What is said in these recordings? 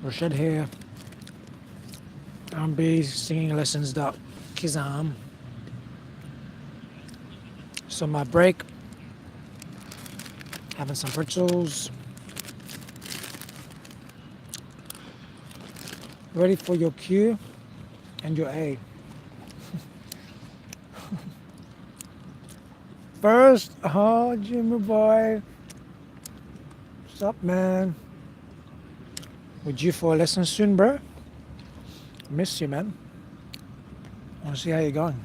Rashid here. RB singing lessons.kizam. So my break, having some pretzels, ready for your Q and your A. First, oh Jimmy boy, what's up, man? We due for a lesson soon, bro? Miss you, man. Want to see how you're going.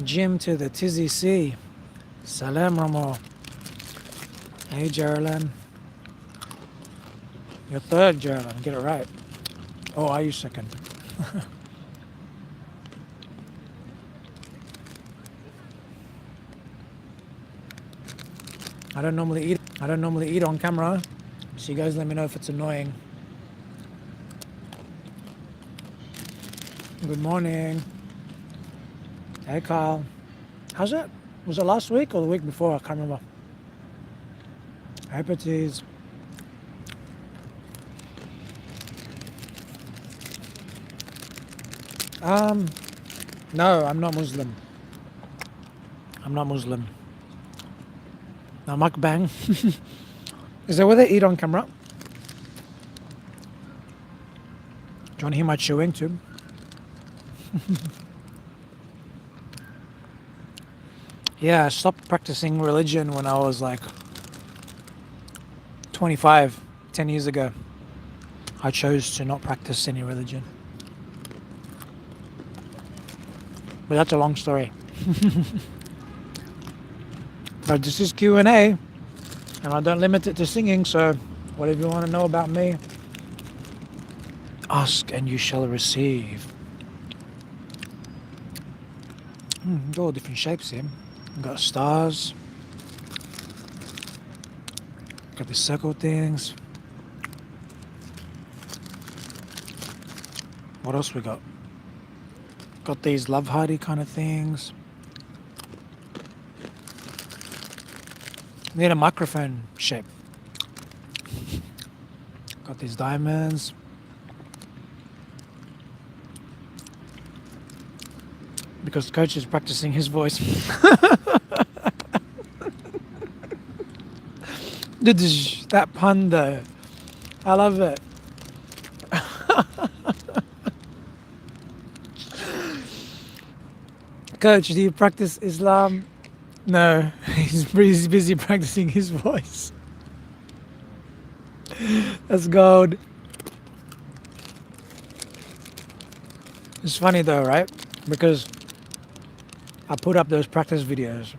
Jim to the Tizzy C. Salam Ramo. Hey, Geraldine. You're third, Geraldine. Get it right. Oh, are you second? I don't normally eat on camera. So you guys let me know if it's annoying. Good morning. Hey, Kyle. How's it? Was it last week or the week before? I can't remember. Hey, Petiz. No, I'm not Muslim. I'm not Muslim. Now, mukbang. Is that where they eat on camera? Do you want to hear my chewing too? Yeah, I stopped practicing religion when I was like 25, 10 years ago. I chose to not practice any religion. But that's a long story. But this is Q&A, and I don't limit it to singing, so whatever you want to know about me, ask and you shall receive. Got all different shapes here. We've got stars. Got the circle things. What else we got? Got these love hearty kind of things. Need a microphone shape. Got these diamonds. Because the coach is practicing his voice. That pun though. I love it. Coach, do you practice Islam? No, he's busy practicing his voice. That's gold. It's funny though, right? Because I put up those practice videos.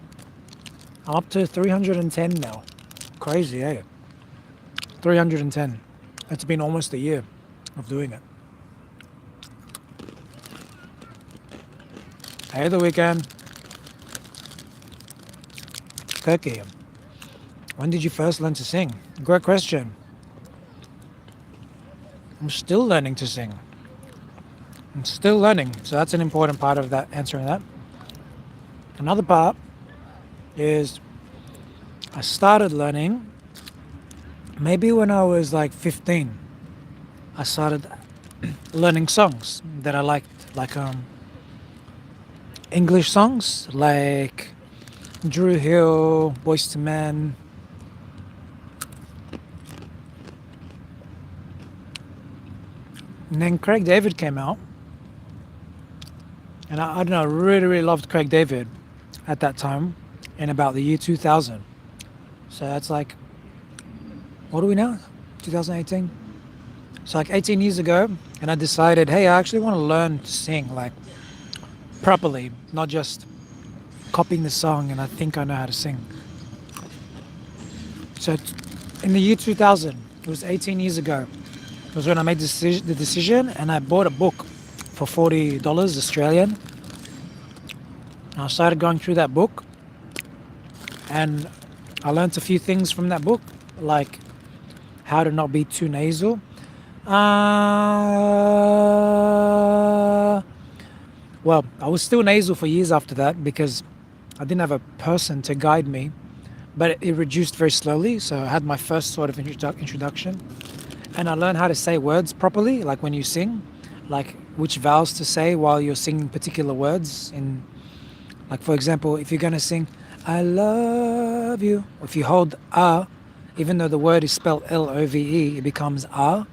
I'm up to 310 now. Crazy, eh? 310. It's been almost a year of doing it. Hey, the weekend. Kirky, when did you first learn to sing? Great question. I'm still learning to sing. I'm still learning, so that's an important part of that, answering that. Another part is I started learning maybe when I was like 15. I started learning songs that I liked, like English songs, like Drew Hill, Boyz II Men. And then Craig David came out. And I don't know, I really loved Craig David at that time in about the year 2000. So that's like, what are we now? 2018? So like 18 years ago, and I decided, hey, I actually want to learn to sing like properly, not just copying the song and I think I know how to sing. So in the year 2000, it was 18 years ago, it was when I made the decision and I bought a book for $40 Australian. And I started going through that book and I learned a few things from that book, like how to not be too nasal. Well, I was still nasal for years after that because I didn't have a person to guide me but it reduced very slowly. So I had my first sort of introduction, and I learned how to say words properly, like when you sing, like which vowels to say while you're singing particular words. In like for example, if you're gonna sing "I love you," if you hold "ah," even though the word is spelled Love, it becomes "ah."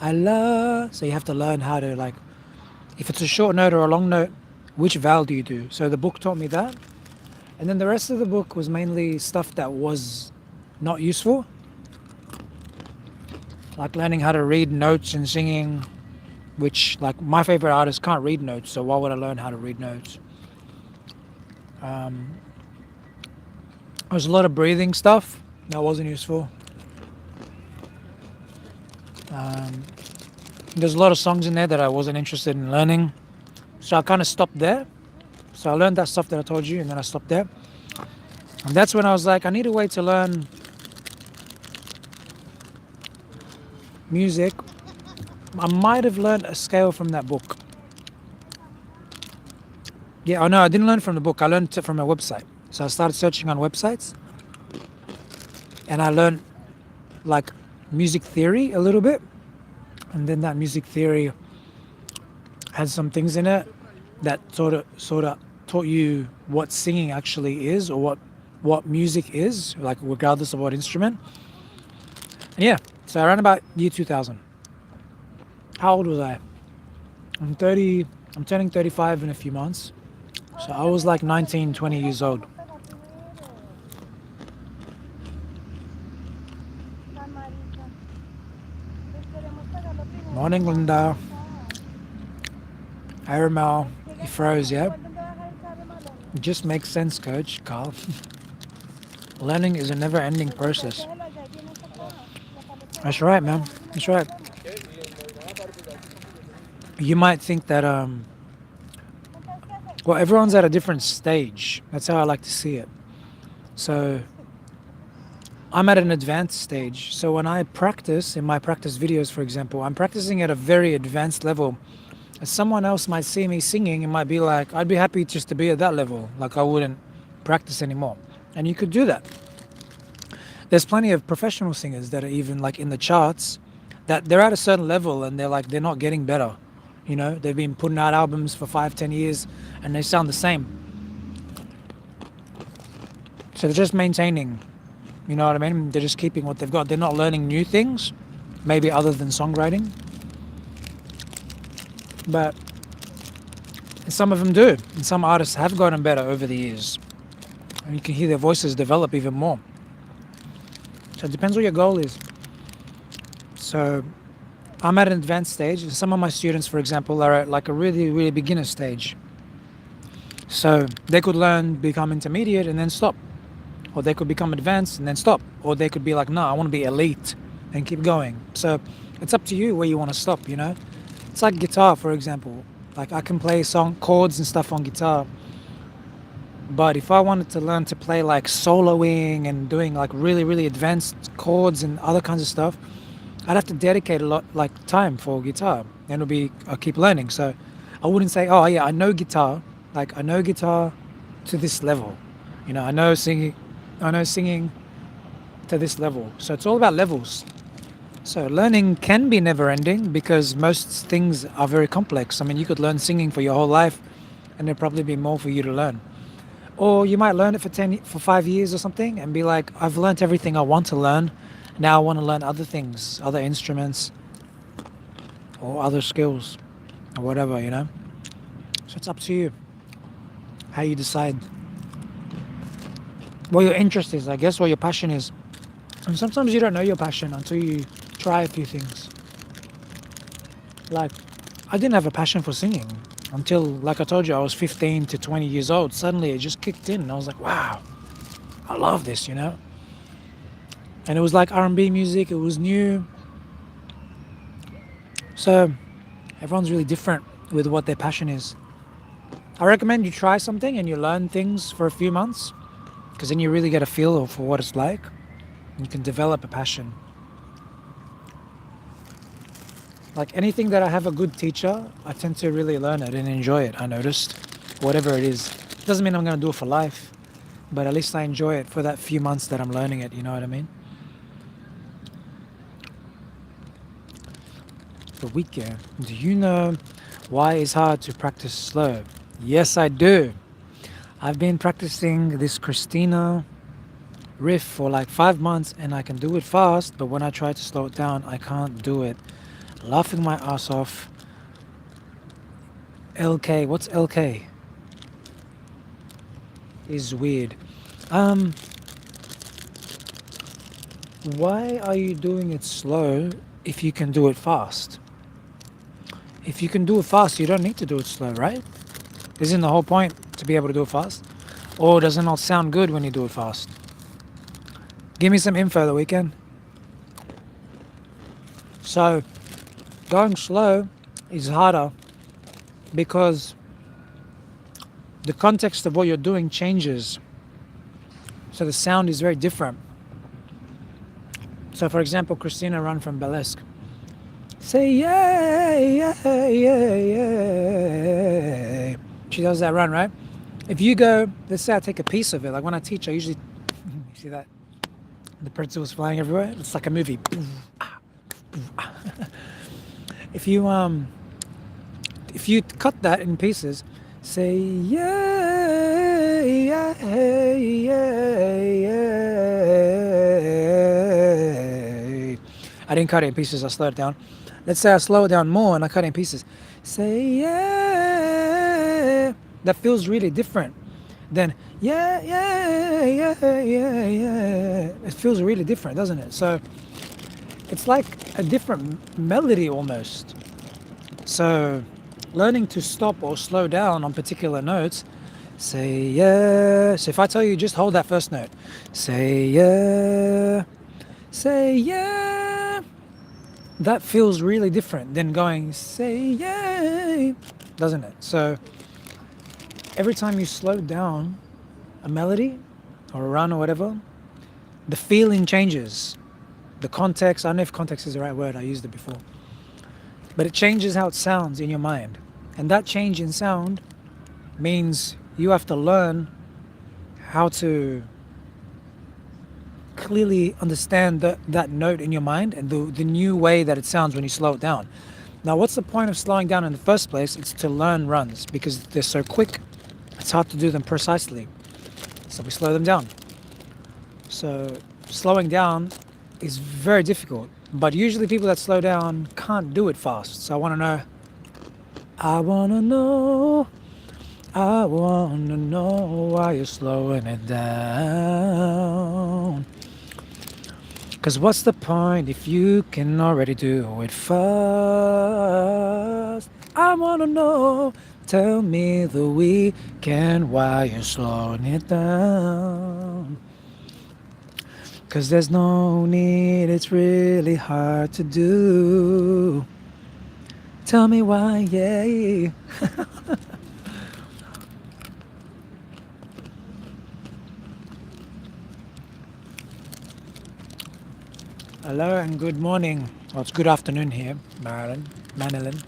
I love. So you have to learn how to like, if it's a short note or a long note, which vowel do you do? So the book taught me that, and then the rest of the book was mainly stuff that was not useful, like learning how to read notes and singing, which like my favorite artist can't read notes, so why would I learn how to read notes? Um, there's a lot of breathing stuff that wasn't useful. Um, there's a lot of songs in there that I wasn't interested in learning, so I kind of stopped there. So I learned that stuff that I told you, and then I stopped there. And that's when I was like, I need a way to learn music. I might have learned a scale from that book. Yeah, oh no, I didn't learn from the book. I learned it from a website. So I started searching on websites, and I learned like music theory a little bit. And then that music theory has some things in it that sort of taught you what singing actually is, or what music is, like regardless of what instrument. And yeah, so around about year 2000. How old was I? I'm 30. I'm turning 35 in a few months. So I was like 19, 20 years old. Morning, Linda. Aramel. You froze, yeah? It just makes sense, Coach Carl. Learning is a never-ending process. That's right, man. That's right. You might think that well, everyone's at a different stage. That's how I like to see it. So I'm at an advanced stage. So when I practice in my practice videos, for example, I'm practicing at a very advanced level. As someone else might see me singing, it might be like, I'd be happy just to be at that level. Like I wouldn't practice anymore. And you could do that. There's plenty of professional singers that are even like in the charts, that they're at a certain level and they're not getting better. You know, they've been putting out albums for 5, 10 years and they sound the same. So they're just maintaining, you know what I mean? They're just keeping what they've got. They're not learning new things, maybe other than songwriting. But some of them do. And some artists have gotten better over the years. And you can hear their voices develop even more. So it depends what your goal is. So I'm at an advanced stage. Some of my students, for example, are at like a really, really beginner stage. So they could learn, become intermediate, and then stop. Or they could become advanced and then stop. Or they could be like, no, I want to be elite and keep going. So it's up to you where you want to stop, you know? It's like guitar, for example. Like I can play song chords and stuff on guitar. But if I wanted to learn to play like soloing and doing like really, really advanced chords and other kinds of stuff, I'd have to dedicate a lot like time for guitar. And I'll keep learning. So I wouldn't say, oh yeah, I know guitar. Like I know guitar to this level. You know, I know singing to this level. So it's all about levels. So learning can be never ending because most things are very complex. I mean, you could learn singing for your whole life and there'd probably be more for you to learn. Or you might learn it for 5 years or something and be like, I've learned everything I want to learn. Now I want to learn other things, other instruments or other skills or whatever, you know. So it's up to you how you decide what your interest is, I guess, what your passion is. And sometimes you don't know your passion until you try a few things. Like, I didn't have a passion for singing until, like I told you, I was 15 to 20 years old. Suddenly it just kicked in and I was like, wow, I love this, you know? And it was like R&B music, it was new. So everyone's really different with what their passion is. I recommend you try something and you learn things for a few months, because then you really get a feel for what it's like. You can develop a passion. Like anything that I have a good teacher, I tend to really learn it and enjoy it, I noticed. Whatever it is. It doesn't mean I'm going to do it for life. but at least I enjoy it for that few months that I'm learning it, you know what I mean? The weekend. Do you know why it's hard to practice slow? Yes, I do. I've been practicing this Christina riff for like 5 months and I can do it fast, but when I try to slow it down, I can't do it. Laughing my ass off. LK, what's LK? Is weird. Um, why are you doing it slow if you can do it fast? If you can do it fast, you don't need to do it slow, right? Isn't the whole point to be able to do it fast? Or does it not sound good when you do it fast? Give me some info the weekend. So, going slow is harder because the context of what you're doing changes. So the sound is very different. So for example, Christina Run from Burlesque. Say yeah, yeah, yeah, yeah. She does that run, right? If you go, let's say I take a piece of it, like when I teach, I usually, you see that? The pretzels flying everywhere? It's like a movie. If you cut that in pieces, say yeah, yeah, yeah, yeah. I didn't cut it in pieces, I slowed it down. Let's say I slow it down more and I cut it in pieces. Say yeah. That feels really different than yeah, yeah, yeah, yeah, yeah. It feels really different, doesn't it? So it's like a different melody almost. So learning to stop or slow down on particular notes, say yeah. So if I tell you just hold that first note, say yeah, say yeah. That feels really different than going say yeah, doesn't it? So every time you slow down a melody or a run or whatever, the feeling changes. The context, I don't know if context is the right word, I used it before. But it changes how it sounds in your mind. And that change in sound means you have to learn how to clearly understand that note in your mind and the new way that it sounds when you slow it down. Now, what's the point of slowing down in the first place? It's to learn runs because they're so quick, it's hard to do them precisely. So we slow them down. So slowing down is very difficult. But usually people that slow down can't do it fast. So I want to know, I want to know, I want to know why you're slowing it down. Because what's the point if you can already do it fast? I want to know, tell me the weekend why you're slowing it down. Cause there's no need, it's really hard to do. Tell me why, yeah. Hello and good morning. Well, it's good afternoon here, Manilyn.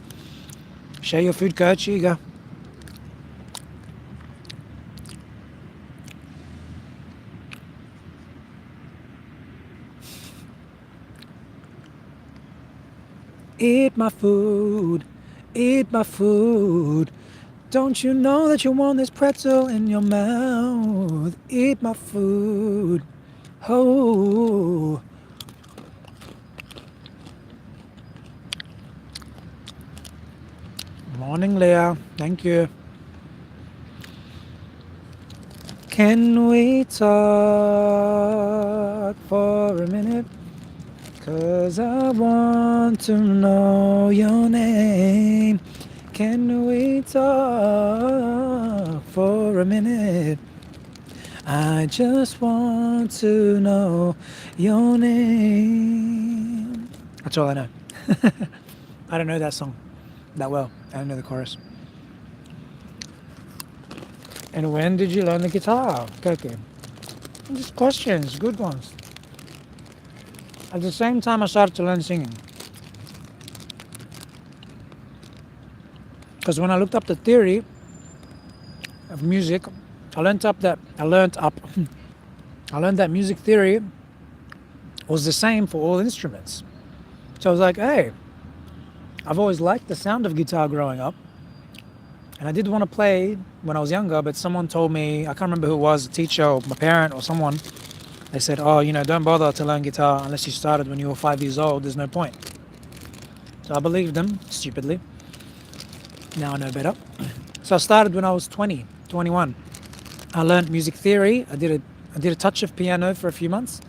Share your food, coach. Here you go. Eat my food, eat my food. Don't you know that you want this pretzel in your mouth? Eat my food. Oh. Morning, Leah. Thank you. Can we talk for a minute? 'Cause I want to know your name. Can we talk for a minute? I just want to know your name. That's all I know. I don't know that song that well. I don't know the chorus. And when did you learn the guitar? Okay. Just questions, good ones. At the same time, I started to learn singing. Because when I looked up the theory of music, I learned up that I learned up I learned that music theory was the same for all instruments. So I was like, hey, I've always liked the sound of guitar growing up. And I did want to play when I was younger, but someone told me, I can't remember who it was, a teacher or my parent or someone, they said, oh, don't bother to learn guitar unless you started when you were 5 years old. There's no point. So I believed them, stupidly. Now I know better. So I started when I was 20, 21. I learned music theory. I did a touch of piano for a few months.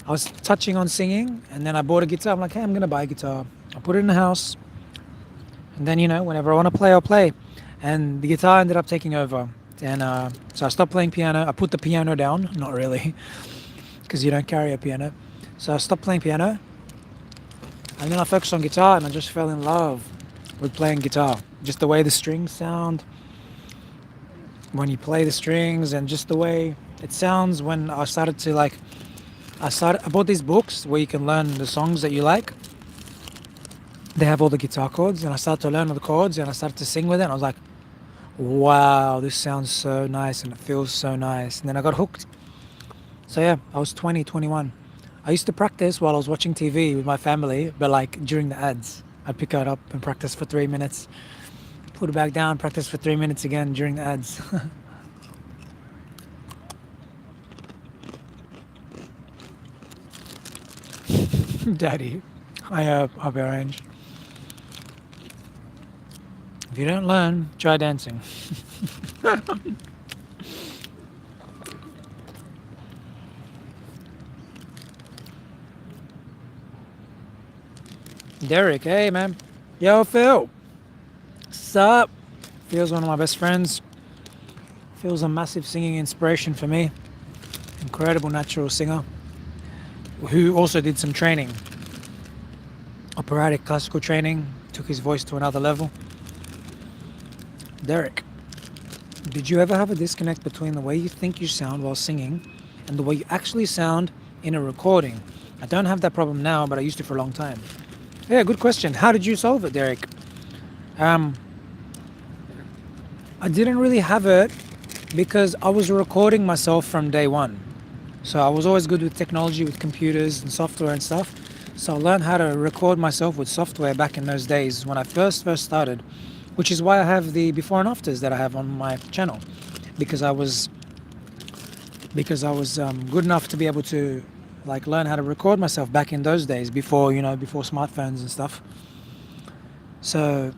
I was touching on singing, and then I bought a guitar. I'm like, hey, I'm going to buy a guitar. I put it in the house. And then, whenever I want to play, I'll play. And the guitar ended up taking over. And so I stopped playing piano. I put the piano down. Not really, because you don't carry a piano. So I stopped playing piano. And then I focused on guitar, and I just fell in love with playing guitar. Just the way the strings sound when you play the strings, and just the way it sounds when I started to I bought these books where you can learn the songs that you like. They have all the guitar chords, and I started to learn all the chords, and I started to sing with it, and I was like, wow, this sounds so nice, and it feels so nice. And then I got hooked. So yeah, I was 20, 21. I used to practice while I was watching TV with my family, but during the ads. I'd pick it up and practice for 3 minutes, put it back down, practice for 3 minutes again during the ads. Daddy, I'll be arranged. If you don't learn, try dancing. Derek, hey man. Yo, Phil. Sup? Phil's one of my best friends. Phil's a massive singing inspiration for me. Incredible natural singer who also did some training. Operatic classical training. Took his voice to another level. Derek, did you ever have a disconnect between the way you think you sound while singing and the way you actually sound in a recording? I don't have that problem now, but I used to for a long time. Yeah, good question. How did you solve it, Derek? I didn't really have it because I was recording myself from day one. So I was always good with technology, with computers and software and stuff. So I learned how to record myself with software back in those days when I first started, which is why I have the before and afters that I have on my channel, because I was good enough to be able to learn how to record myself back in those days before before smartphones and stuff. So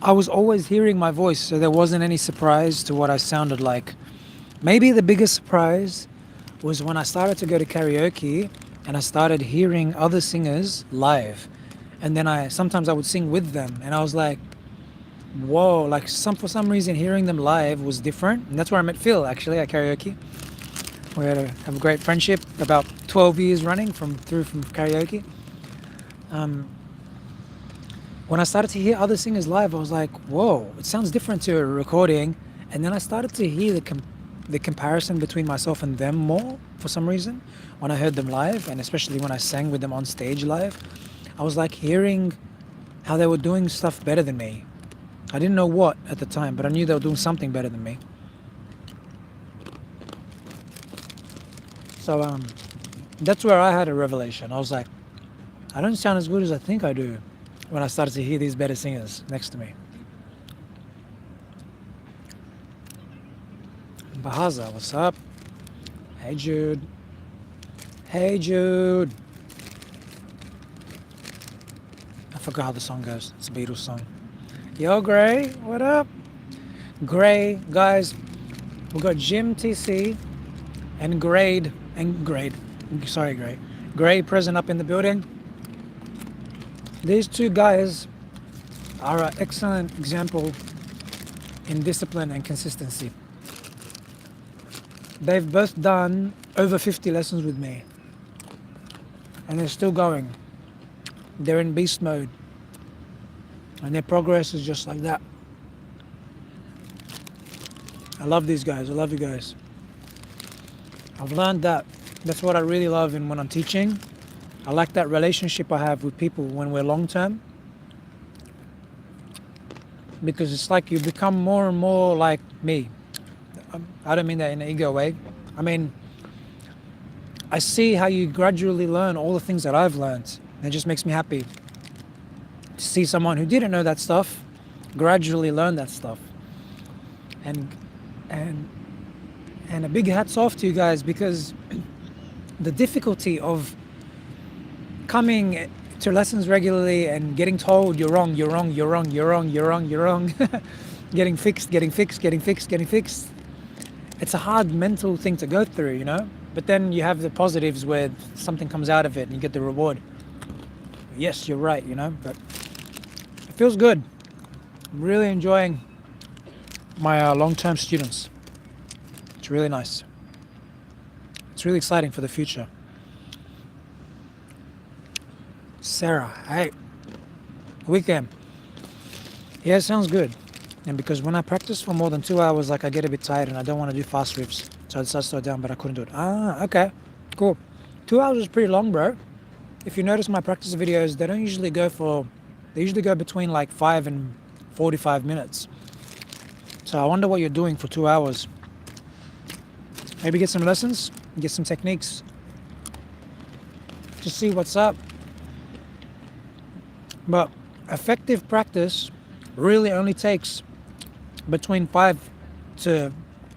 I was always hearing my voice, so there wasn't any surprise to what I sounded like. Maybe the biggest surprise was when I started to go to karaoke and I started hearing other singers live, and then sometimes I would sing with them, and I was like, whoa, for some reason hearing them live was different. And that's where I met Phil, actually, at karaoke. We have a great friendship, about 12 years running from karaoke. When I started to hear other singers live, I was like, whoa, it sounds different to a recording. And then I started to hear the comparison between myself and them more for some reason when I heard them live, and especially when I sang with them on stage live. I was hearing how they were doing stuff better than me. I didn't know what at the time, but I knew they were doing something better than me. So that's where I had a revelation. I was like, I don't sound as good as I think I do when I started to hear these better singers next to me. Bahaza, what's up? Hey Jude. Hey Jude. I forgot how the song goes. It's a Beatles song. Yo Gray, what up? Gray, guys, we got Jim TC and Grade. Sorry, Gray. Gray present up in the building. These two guys are an excellent example in discipline and consistency. They've both done over 50 lessons with me, and they're still going. They're in beast mode, and their progress is just like that. I love these guys. I love you guys. I've learned that that's what I really love when I'm teaching. I like that relationship I have with people when we're long term. because it's like you become more and more like me. I don't mean that in an ego way. I mean, I see how you gradually learn all the things that I've learned. And it just makes me happy to see someone who didn't know that stuff gradually learn that stuff. And and and a big hats off to you guys, because the difficulty of coming to lessons regularly and getting told you're wrong, you're wrong, you're wrong, you're wrong, you're wrong, you're wrong, getting fixed, getting fixed, getting fixed, getting fixed. It's a hard mental thing to go through, you know? But then you have the positives where something comes out of it and you get the reward. Yes, you're right, you know? But it feels good. I'm really enjoying my long-term students. It's really nice. It's really exciting for the future. Sarah, hey, weekend. Yeah, it sounds good. And because when I practice for more than 2 hours, like I get a bit tired and I don't want to do fast riffs. So I decided to slow down, but I couldn't do it. Ah, okay, cool. 2 hours is pretty long, bro. If you notice my practice videos, they usually go between like 5 and 45 minutes. So I wonder what you're doing for 2 hours. Maybe get some lessons, get some techniques. Just see what's up. But effective practice really only takes between 5 to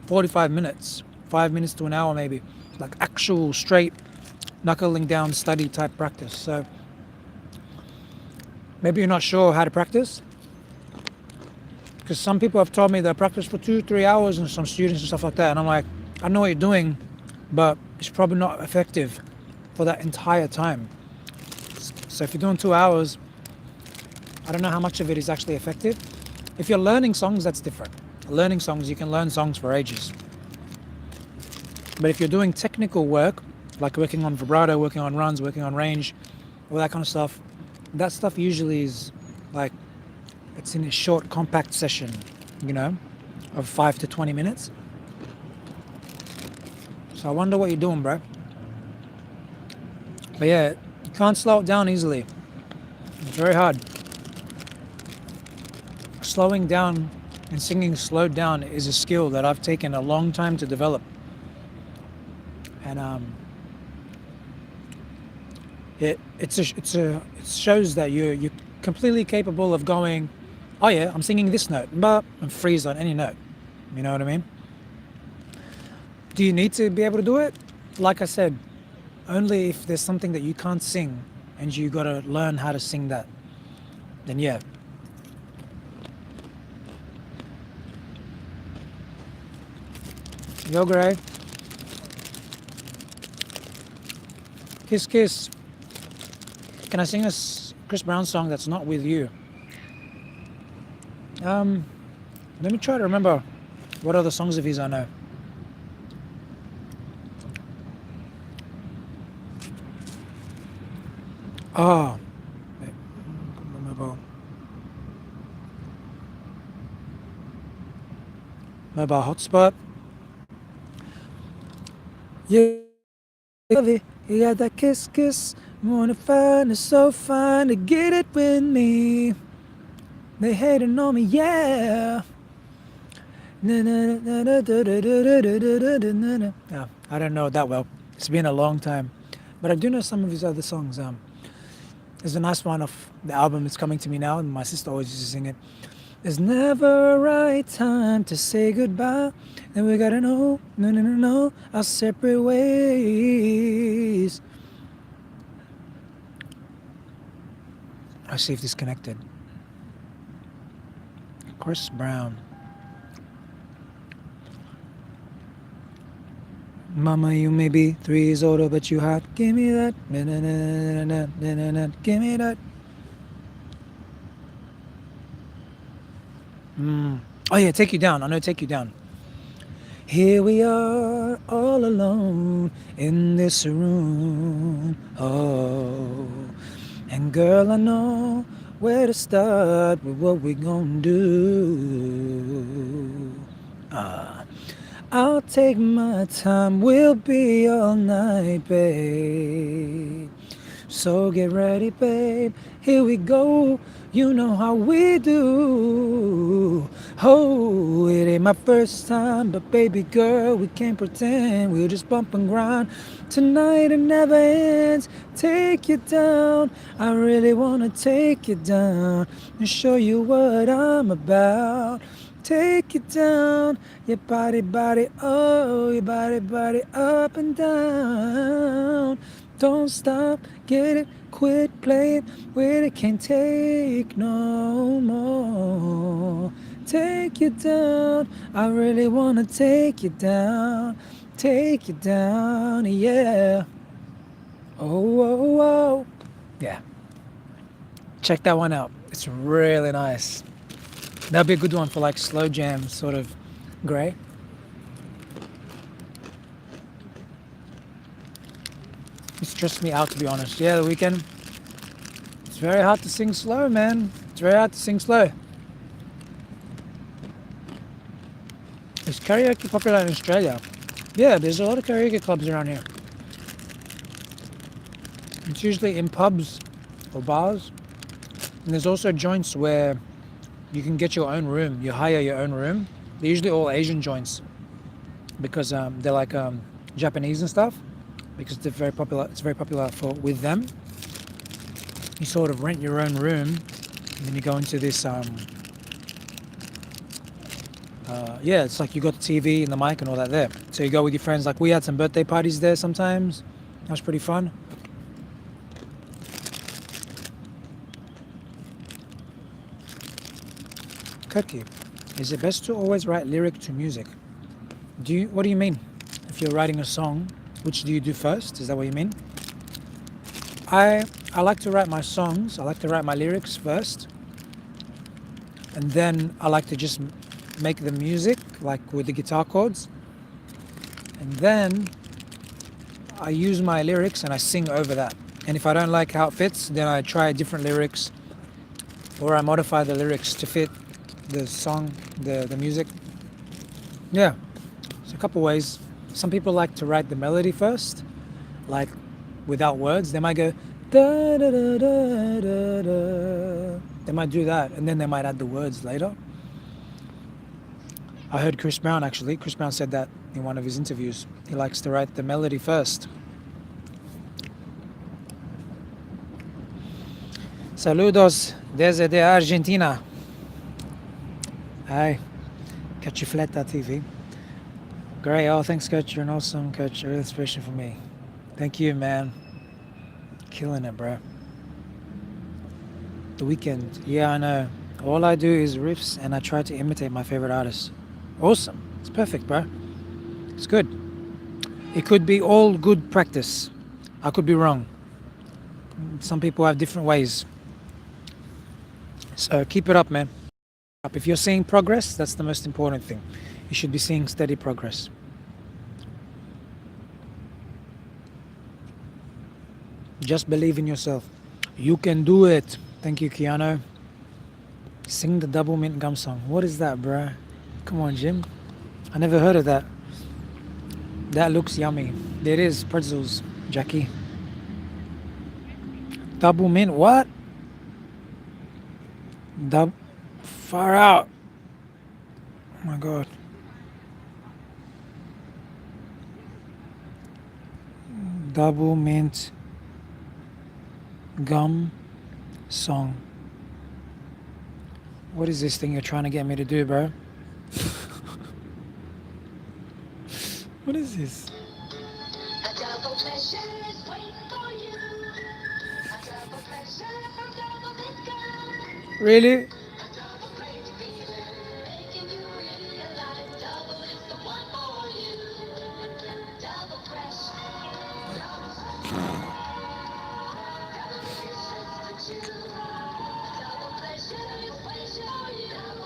45 minutes, 5 minutes to an hour maybe, like actual straight knuckling down study type practice. So maybe you're not sure how to practice, because some people have told me they practice for 2-3 hours, and some students and stuff like that, and I'm like, I know what you're doing, but it's probably not effective for that entire time. So if you're doing 2 hours, I don't know how much of it is actually effective. If you're learning songs, that's different. Learning songs, you can learn songs for ages. But if you're doing technical work, like working on vibrato, working on runs, working on range, all that kind of stuff, that stuff usually is like, it's in a short, compact session, you know, of 5 to 20 minutes. So I wonder what you're doing, bro. But yeah, you can't slow it down easily. It's very hard. Slowing down and singing slowed down is a skill that I've taken a long time to develop. And it shows that you're completely capable of going, oh yeah, I'm singing this note, but and freeze on any note. You know what I mean? Do you need to be able to do it? Like I said, only if there's something that you can't sing and you gotta learn how to sing that. Then yeah. Yo, Gray. Kiss, kiss. Can I sing a Chris Brown song that's not with you? Let me try to remember what other songs of his I know. Oh, mobile hotspot. You love it. You got that kiss, kiss. Wanna find it so fine to get it with me. They hating on me, yeah. Yeah, I don't know it that well. It's been a long time, but I do know some of his other songs. There's a nice one of the album It's Coming to Me Now, and my sister always used to sing it. There's never a right time to say goodbye, and we gotta know, no, our separate ways. I'll see if this connected. Chris Brown. Mama, you may be 3 years older, but you hot. Give me that. Give me that. Oh yeah, Take You Down. I know Take You Down. Here we are, all alone in this room. Oh, and girl, I know where to start with what we gonna do. I'll take my time, we'll be all night, babe. So get ready, babe. Here we go, you know how we do. Oh, it ain't my first time, but baby girl, we can't pretend. We'll just bump and grind. Tonight it never ends. Take you down. I really wanna take you down and show you what I'm about. Take it down, your body, oh, your body, up and down. Don't stop, get it, quit playing with it, can't take no more. Take you down, I really wanna take you down, yeah. Oh, oh, oh. Yeah, check that one out. It's really nice. That'd be a good one for like slow jam, sort of grey. It stressed me out, to be honest. Yeah, The Weeknd. It's very hard to sing slow, man. It's very hard to sing slow. Is karaoke popular in Australia? Yeah, there's a lot of karaoke clubs around here. It's usually in pubs or bars. And there's also joints where you can get your own room. You hire your own room. They're usually all Asian joints because they're like Japanese and stuff. Because they're very popular. It's very popular with them. You sort of rent your own room, and then you go into this. Yeah, it's like you got the TV and the mic and all that there. So you go with your friends. Like we had some birthday parties there sometimes. That was pretty fun. Kirky, is it best to always write lyric to music? What do you mean? If you're writing a song, which do you do first? Is that what you mean? I like to write my songs. I like to write my lyrics first, and then I like to just make the music, like with the guitar chords, and then I use my lyrics and I sing over that. And if I don't like how it fits, then I try different lyrics, or I modify the lyrics to fit the song, the music. Yeah, it's a couple ways. Some people like to write the melody first, like without words. They might go da da da da da da. They might do that, and then they might add the words later. I heard Chris Brown actually. Chris Brown said that in one of his interviews. He likes to write the melody first. Saludos desde Argentina. Hi, Cachifleta TV. Great. Oh, thanks, Coach. You're an awesome coach. You're an inspiration for me. Thank you, man. Killing it, bro. The Weeknd. Yeah, I know. All I do is riffs and I try to imitate my favorite artists. Awesome. It's perfect, bro. It's good. It could be all good practice. I could be wrong. Some people have different ways. So keep it up, man. If you're seeing progress, that's the most important thing. You should be seeing steady progress. Just believe in yourself. You can do it. Thank you, Keanu. Sing the Double Mint Gum song. What is that, bruh? Come on, Jim. I never heard of that. That looks yummy. There it is, pretzels, Jackie. Double mint, what? Far out. Oh my god. Double mint gum song. What is this thing you're trying to get me to do, bro? What is this? Really?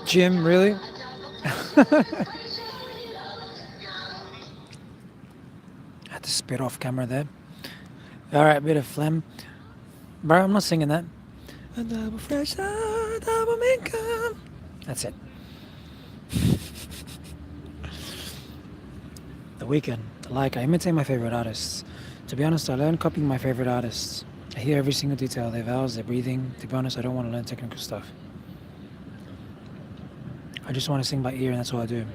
Jim, really? Had to spit off camera there. Alright, bit of phlegm. Bro, I'm not singing that. A double fresh, double makeup. That's it. The Weeknd. Like, I imitate my favorite artists. To be honest, I learned copying my favorite artists I hear every single detail, their vowels, their breathing. To be honest, I don't want to learn technical stuff. I just want to sing by ear, and that's all I do.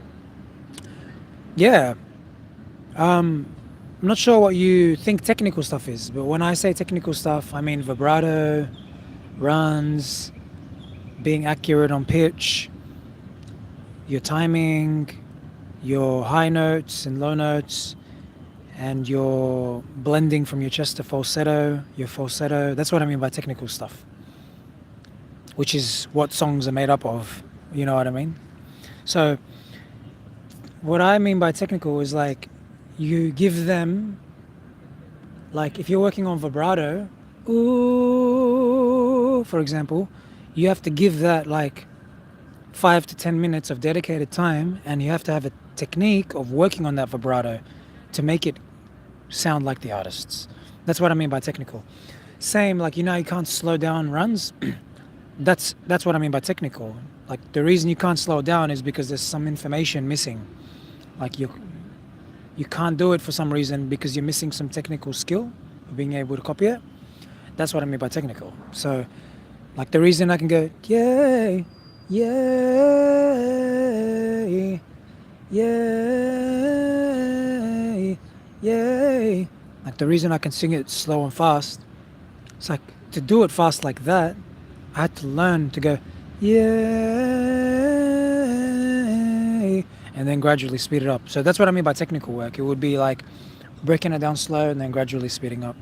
Yeah. I'm not sure what you think technical stuff is, but when I say technical stuff, I mean vibrato, runs, being accurate on pitch, your timing, your high notes and low notes, and your blending from your chest to falsetto, your falsetto. That's what I mean by technical stuff, which is what songs are made up of. You know what I mean? So, what I mean by technical is like you give them, like if you're working on vibrato, ooh, for example, you have to give that like 5 to 10 minutes of dedicated time, and you have to have a technique of working on that vibrato to make it sound like the artists. That's what I mean by technical. Same, like you can't slow down runs. That's what I mean by technical. Like the reason you can't slow down is because there's some information missing. Like you can't do it for some reason because you're missing some technical skill of being able to copy it. That's what I mean by technical. So, like the reason I can go yay, yay, yay, yay. Like the reason I can sing it slow and fast, it's like to do it fast like that, I had to learn to go yay, and then gradually speed it up. So that's what I mean by technical work. It would be like breaking it down slow and then gradually speeding up.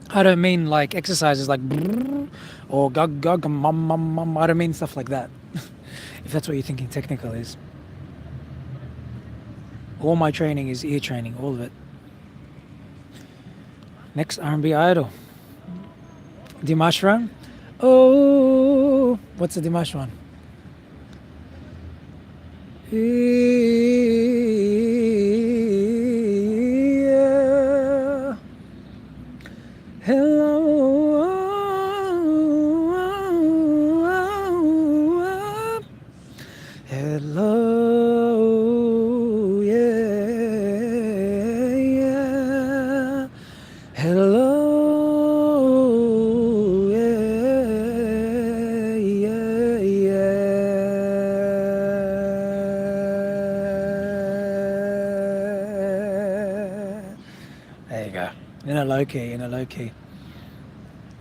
I don't mean like exercises like brrr or gug gug mum mum mum. I don't mean stuff like that. If that's what you're thinking technical is. All my training is ear training, all of it. Next R&B idol. Dimash Ran. Oh, what's the Dimash one? Yeah. Hello. Hello. Yeah. Yeah. Hello. Yeah. Yeah. Yeah. There you go. In a low key, in a low key.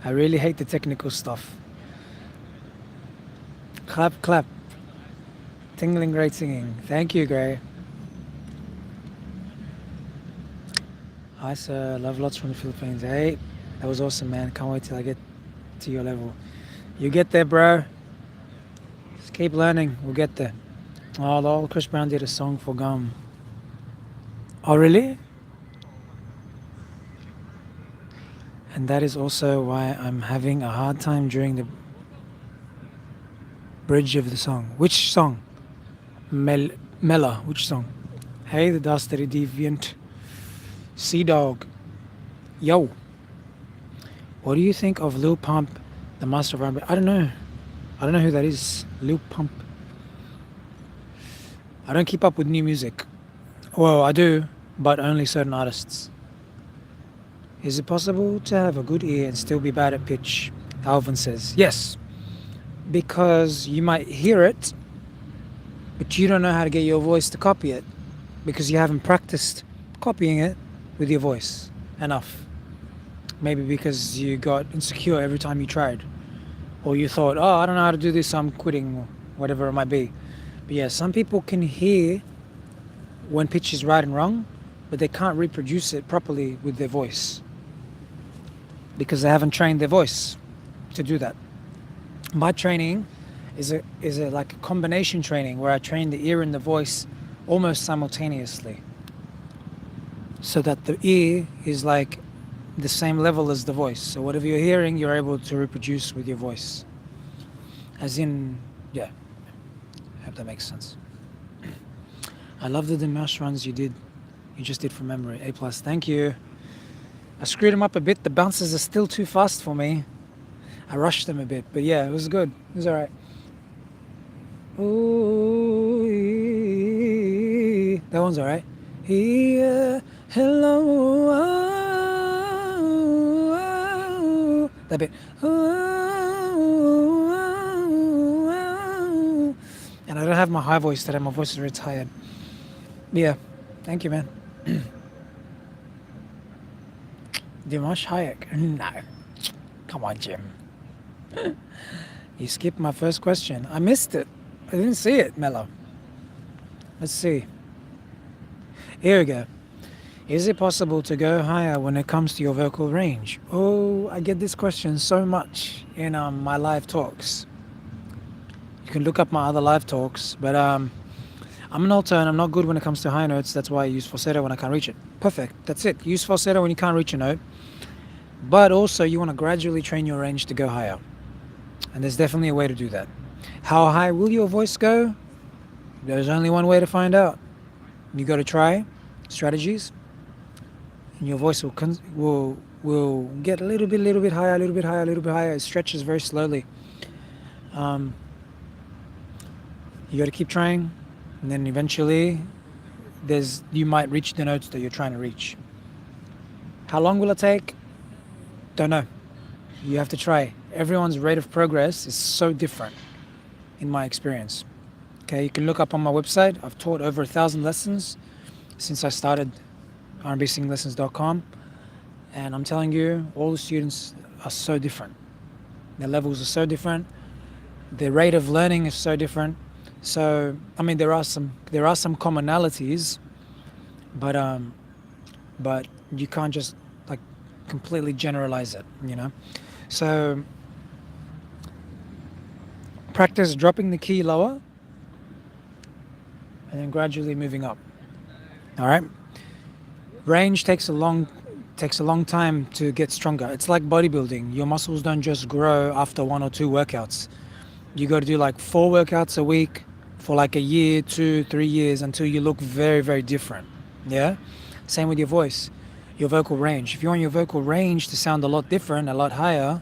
I really hate the technical stuff. Clap, clap. Tingling, great singing. Thank you, Gray. Hi, sir. Love lots from the Philippines. Hey, that was awesome, man. Can't wait till I get to your level. You get there, bro. Just keep learning. We'll get there. Oh, the old Chris Brown did a song for Gum. Oh, really? And that is also why I'm having a hard time during the bridge of the song. Which song? Mela. Which song? Hey, the Dastardly Deviant. Sea Dog. Yo. What do you think of Lil Pump, the master of R&B? I don't know. I don't know who that is. Lil Pump. I don't keep up with new music. Well, I do, but only certain artists. Is it possible to have a good ear and still be bad at pitch? Alvin says, yes. Because you might hear it, but you don't know how to get your voice to copy it because you haven't practiced copying it with your voice enough. Maybe because you got insecure every time you tried. Or you thought, oh, I don't know how to do this, so I'm quitting, or whatever it might be. But yeah, some people can hear when pitch is right and wrong, but they can't reproduce it properly with their voice because they haven't trained their voice to do that. My training is a like a combination training where I train the ear and the voice almost simultaneously, so that the ear is like the same level as the voice. So whatever you're hearing, you're able to reproduce with your voice. As in, yeah, I hope that makes sense. I love the Dimash runs you just did from memory. A+, thank you. I screwed them up a bit. The bounces are still too fast for me. I rushed them a bit, but yeah, it was good. It was alright. Ooh, that one's alright. Yeah, hello. That bit. And I don't have my high voice today. My voice is very tired. Yeah. Thank you, man. Dimash Hayek. No. Come on, Jim. You skipped my first question. I missed it. I didn't see it, Mello. Let's see. Here we go. Is it possible to go higher when it comes to your vocal range? Oh, I get this question so much in my live talks. You can look up my other live talks, but I'm an alto and I'm not good when it comes to high notes. That's why I use falsetto when I can't reach it. Perfect. That's it. Use falsetto when you can't reach a note. But also you want to gradually train your range to go higher. And there's definitely a way to do that. How high will your voice go? There's only one way to find out. You got to try strategies, and your voice will get a little bit higher, a little bit higher, a little bit higher. It stretches very slowly. You got to keep trying, and then eventually, you might reach the notes that you're trying to reach. How long will it take? Don't know. You have to try. Everyone's rate of progress is so different, in my experience. Okay, you can look up on my website. I've taught over 1,000 lessons since I started rnbsinginglessons.com, and I'm telling you, all the students are so different. Their levels are so different. Their rate of learning is so different. So, I mean, there are some commonalities, but you can't just like completely generalize it, you know. So, practice dropping the key lower and then gradually moving up. All right. Range takes a long time to get stronger. It's like bodybuilding. Your muscles don't just grow after 1 or 2 workouts. You got to do like 4 workouts a week for like a year, 2, 3 years until you look very, very different. Yeah. Same with your voice, your vocal range. If you want your vocal range to sound a lot different, a lot higher,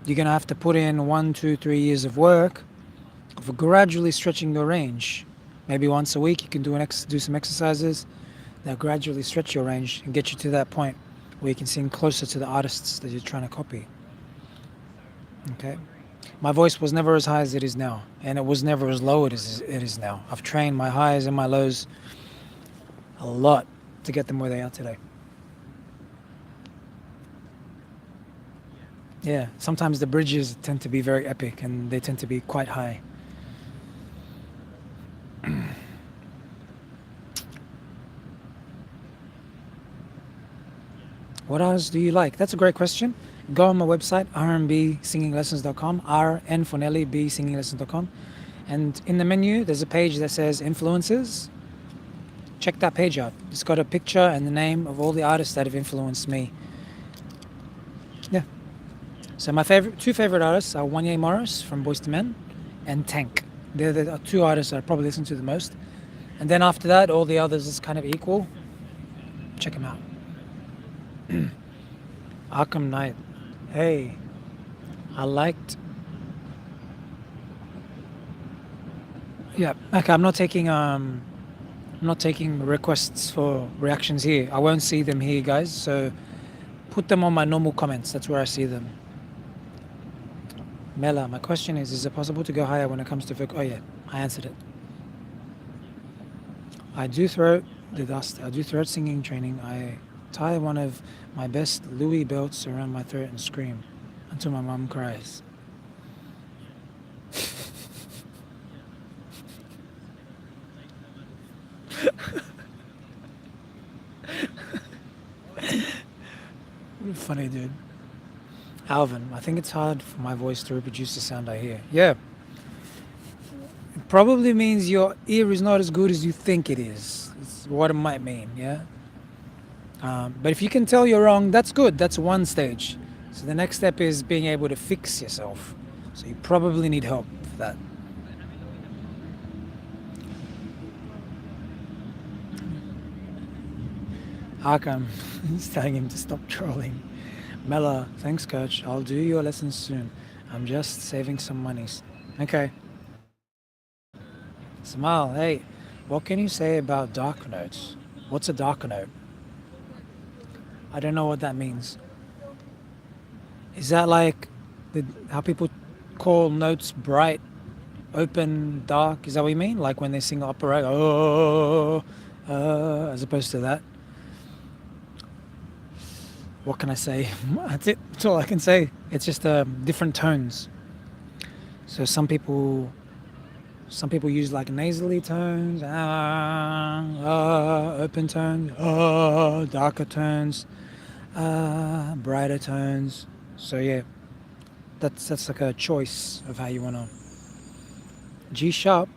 you're gonna have to put in 1, 2, 3 years of work of gradually stretching your range. Maybe once a week you can do some exercises that gradually stretch your range and get you to that point where you can sing closer to the artists that you're trying to copy. Okay. My voice was never as high as it is now, and it was never as low as it is now. I've trained my highs and my lows a lot to get them where they are today. Yeah, sometimes the bridges tend to be very epic and they tend to be quite high. What else do you like? That's a great question. Go on my website, rnbsinginglessons.com, RN for Nelly, B singinglessons.com. And in the menu, there's a page that says influences. Check that page out. It's got a picture and the name of all the artists that have influenced me. Yeah. So my 2 favorite artists are Wanya Morris from Boyz II Men and Tank. They're the 2 artists that I probably listen to the most. And then after that, all the others is kind of equal. Check them out. Arkham Knight. Hey, I liked. Yeah. Okay. I'm not taking requests for reactions here. I won't see them here, guys. So put them on my normal comments. That's where I see them. Mela, my question is it possible to go higher when it comes to vocal? Oh yeah, I answered it. I do throat singing training. I tie one of my best Louis belts around my throat and scream until my mom cries. Funny dude. Alvin, I think it's hard for my voice to reproduce the sound I hear. Yeah. It probably means your ear is not as good as you think it is. It's what it might mean, yeah? But if you can tell you're wrong, that's good. That's one stage. So the next step is being able to fix yourself. So you probably need help for that. Arkham, he's telling him to stop trolling. Mela, thanks coach. I'll do your lessons soon. I'm just saving some monies. Okay. Samal, hey, what can you say about dark notes? What's a dark note? I don't know what that means. Is that like how people call notes bright, open, dark? Is that what you mean? Like when they sing opera, oh, as opposed to that? What can I say? That's it. That's all I can say. It's just different tones. So some people use like nasally tones, open tones, darker tones, brighter tones. So yeah, that's like a choice of how you wanna. G sharp.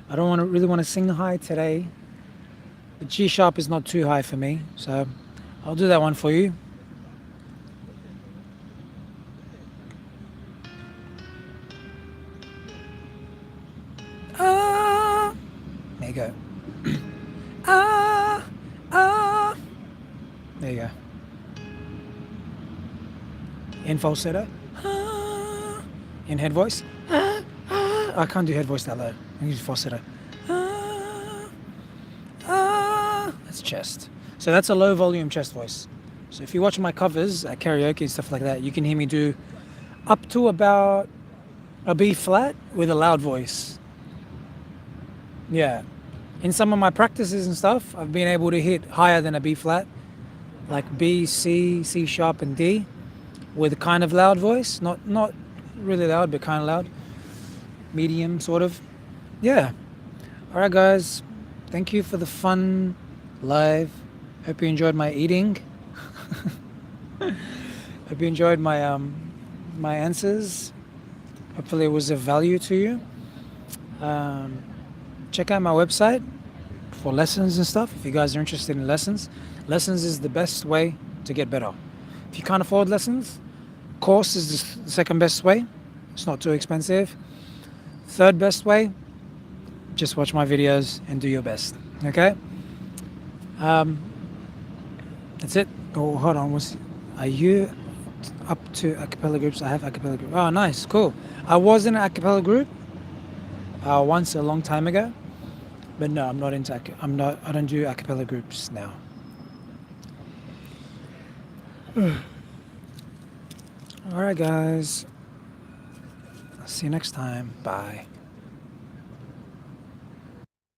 I don't really want to sing high today. But G sharp is not too high for me, so I'll do that one for you. Ah, there you go. Ah, ah. There you go. In falsetto. Ah, in head voice. Ah, ah. I can't do head voice that low. I can use falsetto. Ah, ah. That's chest. So that's a low volume chest voice. So if you watch my covers at karaoke and stuff like that, you can hear me do up to about a B flat with a loud voice. Yeah. In some of my practices and stuff, I've been able to hit higher than a B flat, like B, C, C sharp, and D, with a kind of loud voice. Not really loud, but kind of loud, medium sort of. Yeah. All right, guys. Thank you for the fun live. Hope you enjoyed my eating. Hope you enjoyed my answers. Hopefully, it was of value to you. Um, Check out my website for lessons and stuff. If you guys are interested in lessons, lessons is the best way to get better. If you can't afford lessons, course is the second best way. It's not too expensive. Third best way, just watch my videos and do your best. Okay. Um, that's it. Oh, hold on. Are you up to a cappella groups? I have a cappella group. Oh, nice, cool. I was in an a cappella group once a long time ago, but no, I'm not into. I don't do a cappella groups now. All right, guys. See you next time. Bye.